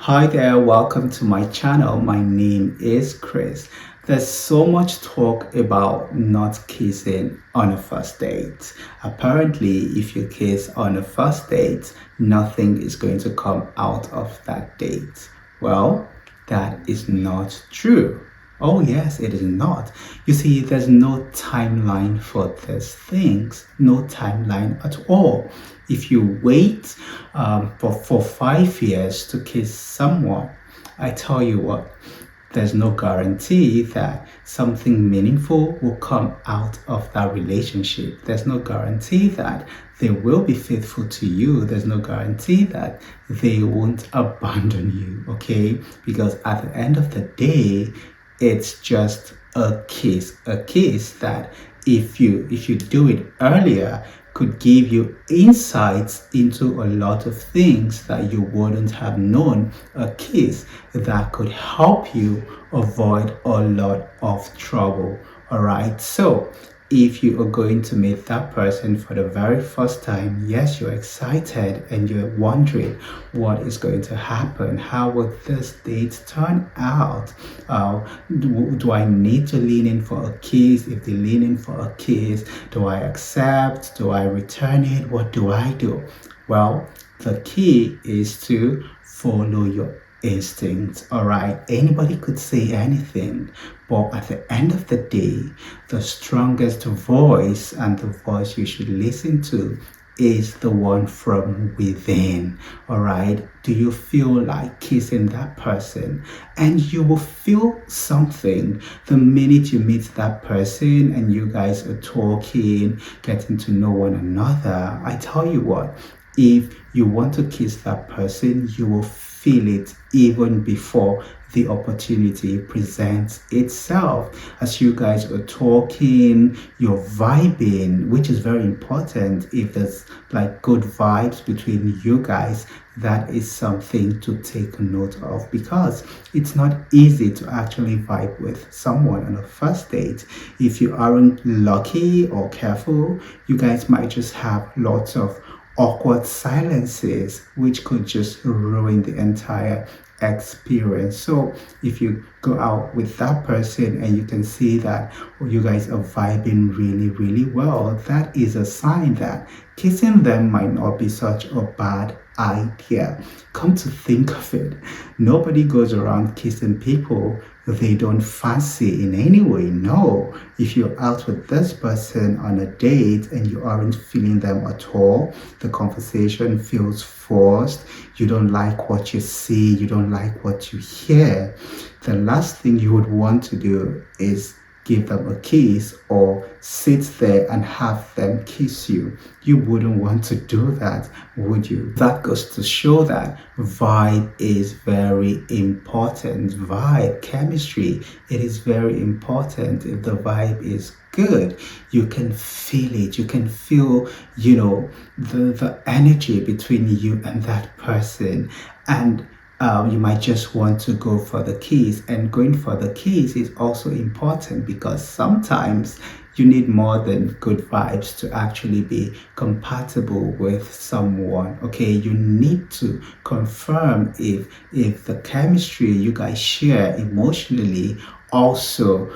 Hi there, welcome to my channel. My name is Chris. There's so much talk about not kissing on a first date. Apparently, if you kiss on a first date, nothing is going to come out of that date. Well, that is not true. Oh, yes, it is not. You see, there's no timeline for these things, no timeline at all. If you wait for 5 years to kiss someone, I tell you what, there's no guarantee that something meaningful will come out of that relationship. There's no guarantee that they will be faithful to you. There's no guarantee that they won't abandon you, okay? Because at the end of the day, it's just a kiss that if you do it earlier could give you insights into a lot of things that you wouldn't have known. A kiss that could help you avoid a lot of trouble. All right, so if you are going to meet that person for the very first time, yes, you're excited and you're wondering what is going to happen. How will this date turn out? Do I need to lean in for a kiss? If they lean in for a kiss, do I accept? Do I return it? What do I do? Well, the key is to follow your instincts. All right, anybody could say anything, but at the end of the day, the strongest voice and the voice you should listen to is the one from within. All right, do you feel like kissing that person? And you will feel something the minute you meet that person and you guys are talking, getting to know one another. I tell you what, if you want to kiss that person, you will feel it even before the opportunity presents itself. As you guys are talking, you're vibing, which is very important. If there's like good vibes between you guys, that is something to take note of, because it's not easy to actually vibe with someone on a first date. If you aren't lucky or careful, you guys might just have lots of awkward silences, which could just ruin the entire experience. So if you go out with that person and you can see that you guys are vibing really, really well, that is a sign that kissing them might not be such a bad idea. Come to think of it, nobody goes around kissing people they don't fancy in any way. No, if you're out with this person on a date and you aren't feeling them at all, the conversation feels forced, you don't like what you see, you don't like what you hear, the last thing you would want to do is give them a kiss or sit there and have them kiss you. You wouldn't want to do that, would you? That goes to show that vibe is very important. Vibe, chemistry, it is very important. If the vibe is good, you can feel it. You can feel, the energy between you and that person. And you might just want to go for the keys, and going for the keys is also important because sometimes you need more than good vibes to actually be compatible with someone. Okay, you need to confirm if the chemistry you guys share emotionally also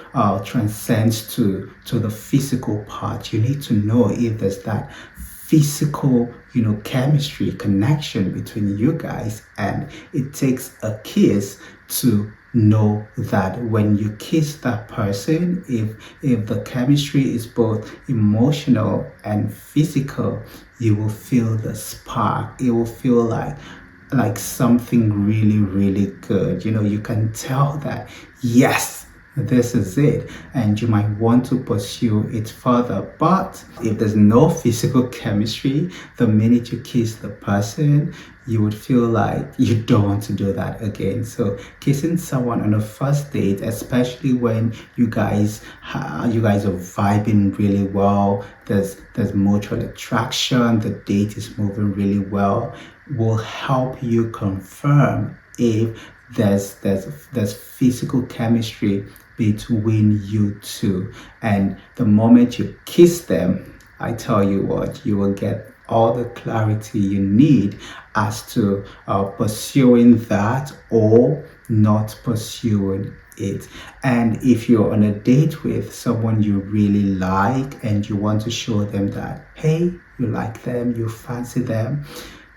transcends to the physical part. You need to know if there's that physical chemistry connection between you guys, and it takes a kiss to know that when you kiss that person, if the chemistry is both emotional and physical, you will feel the spark. It will feel like something really, really good. You can tell that, yes, this is it, and you might want to pursue it further. But if there's no physical chemistry, the minute you kiss the person, you would feel like you don't want to do that again. So kissing someone on a first date, especially when you guys are vibing really well, there's mutual attraction, the date is moving really well, will help you confirm if there's physical chemistry between you two. And the moment you kiss them, I tell you what, you will get all the clarity you need as to pursuing that or not pursuing it. And if you're on a date with someone you really like and you want to show them that, hey, you like them, you fancy them,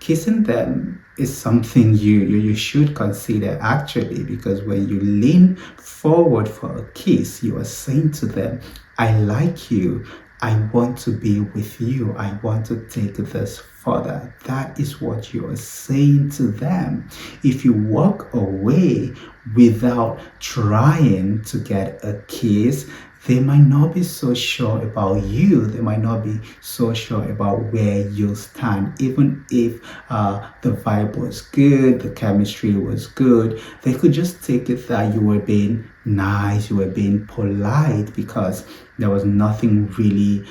kissing them is something you should consider actually, because when you lean forward for a kiss, you are saying to them, I like you, I want to be with you, I want to take this further. That is what you are saying to them. If you walk away without trying to get a kiss, they might not be so sure about you. They might not be so sure about where you stand. Even if the vibe was good, the chemistry was good, they could just take it that you were being nice, you were being polite, because there was nothing really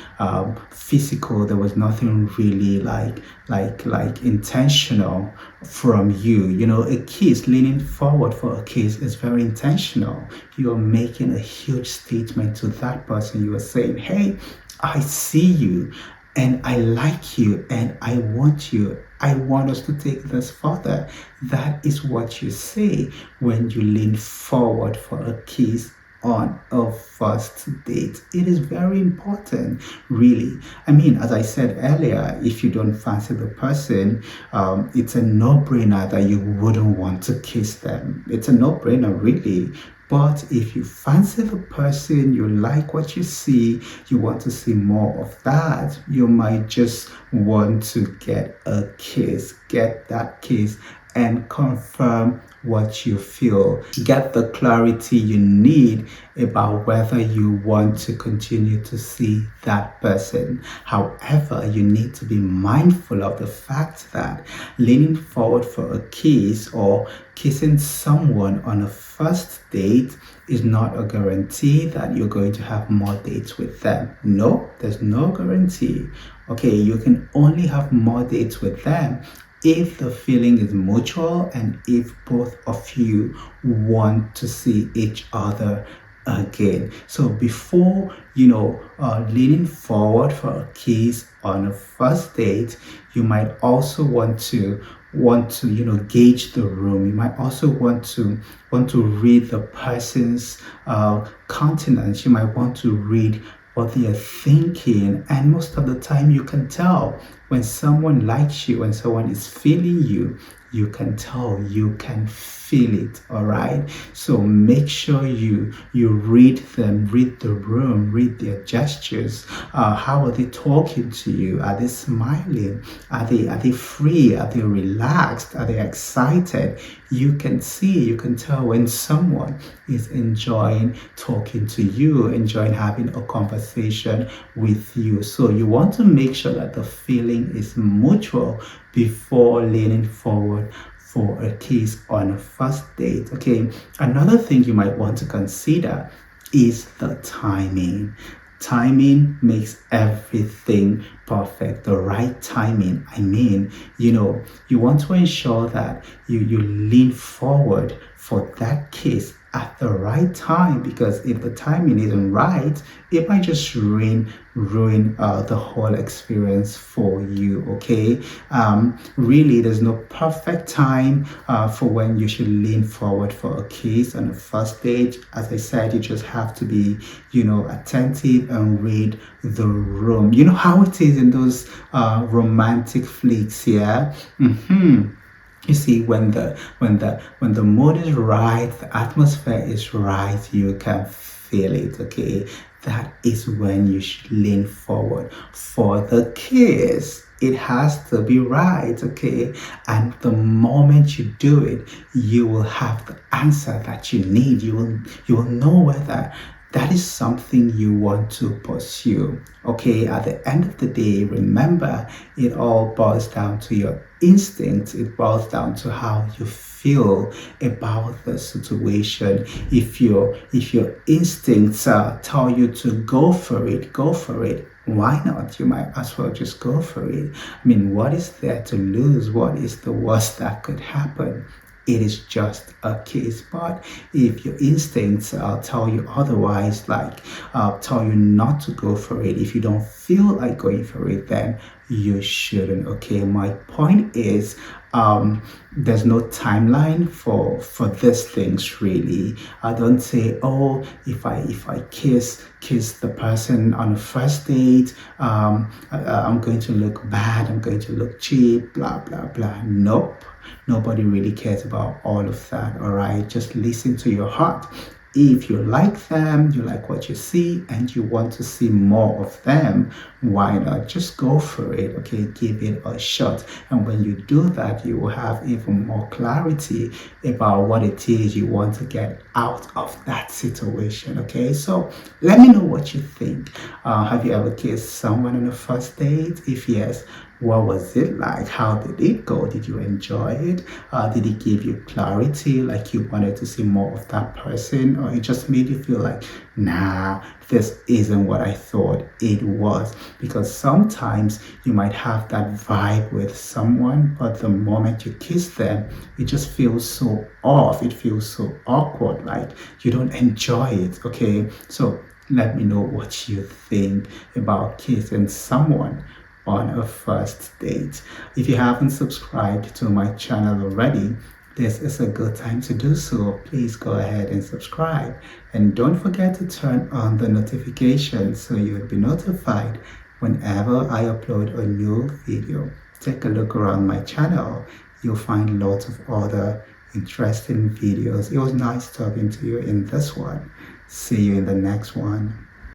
physical. There was nothing really like intentional from you. You know, a kiss, leaning forward for a kiss, is very intentional. You are making a huge statement to that person. You are saying, hey, I see you and I like you and I want you. I want us to take this further. That is what you say when you lean forward for a kiss on a first date. It is very important, really. I mean, as I said earlier, if you don't fancy the person, it's a no-brainer that you wouldn't want to kiss them. It's a no-brainer, really. But if you fancy the person, you like what you see, you want to see more of that, you might just want to get a kiss, get that kiss and confirm what you feel. Get the clarity you need about whether you want to continue to see that person. However, you need to be mindful of the fact that leaning forward for a kiss or kissing someone on a first date is not a guarantee that you're going to have more dates with them. No, there's no guarantee. Okay, you can only have more dates with them if the feeling is mutual and if both of you want to see each other again. So before leaning forward for a kiss on a first date, you might also want to gauge the room. You might also want to read the person's countenance. You might want to read what they are thinking, and most of the time you can tell when someone likes you, when someone is feeling you. You can tell, you can feel it. All right, so make sure you read them, read the room, read their gestures. How are they talking to you? Are they smiling? Are they free? Are they relaxed? Are they excited? You can see, you can tell when someone is enjoying talking to you, enjoying having a conversation with you. So you want to make sure that the feeling is mutual before leaning forward for a kiss on a first date. Okay, another thing you might want to consider is the timing. Timing makes everything perfect. The right timing. I mean, you want to ensure that you lean forward for that kiss at the right time, because if the timing isn't right, it might just ruin the whole experience for you. Okay, really, there's no perfect time for when you should lean forward for a kiss on a first date. As I said, you just have to be attentive and read the room. You know how it is in those romantic flicks. Yeah. You see, when the mood is right, the atmosphere is right, you can feel it. Okay, that is when you should lean forward for the kiss. It has to be right. Okay, and the moment you do it, you will have the answer that you need. You will know whether that is something you want to pursue. Okay, at the end of the day, remember, it all boils down to your instinct. It boils down to how you feel about the situation. If your instincts tell you to go for it, go for it. Why not? You might as well just go for it. I mean, what is there to lose? What is the worst that could happen? it is just a kiss. But if your instincts tell you otherwise, like tell you not to go for it, if you don't feel like going for it, then you shouldn't. Okay, my point is, there's no timeline for these things really. I don't say, oh, if I kiss the person on the first date, I'm going to look bad, I'm going to look cheap, blah blah blah. Nope, nobody really cares about all of that. All right, just listen to your heart. If you like them, you like what you see, and you want to see more of them, why not just go for it? Okay, give it a shot. And when you do that, you will have even more clarity about what it is you want to get out of that situation. Okay, so let me know what you think. Have you ever kissed someone on a first date? If yes, what was it like? How did it go? Did you enjoy it? Did it give you clarity, like you wanted to see more of that person, or it just made you feel like, nah, this isn't what I thought it was? Because sometimes you might have that vibe with someone, but the moment you kiss them, it just feels so off. It feels so awkward, like you don't enjoy it. Okay, so let me know what you think about kissing someone on a first date. If you haven't subscribed to my channel already, this is a good time to do so. Please go ahead and subscribe, and don't forget to turn on the notifications so you'll be notified whenever I upload a new video. Take a look around my channel. You'll find lots of other interesting videos. It was nice talking to you in this one. See you in the next one.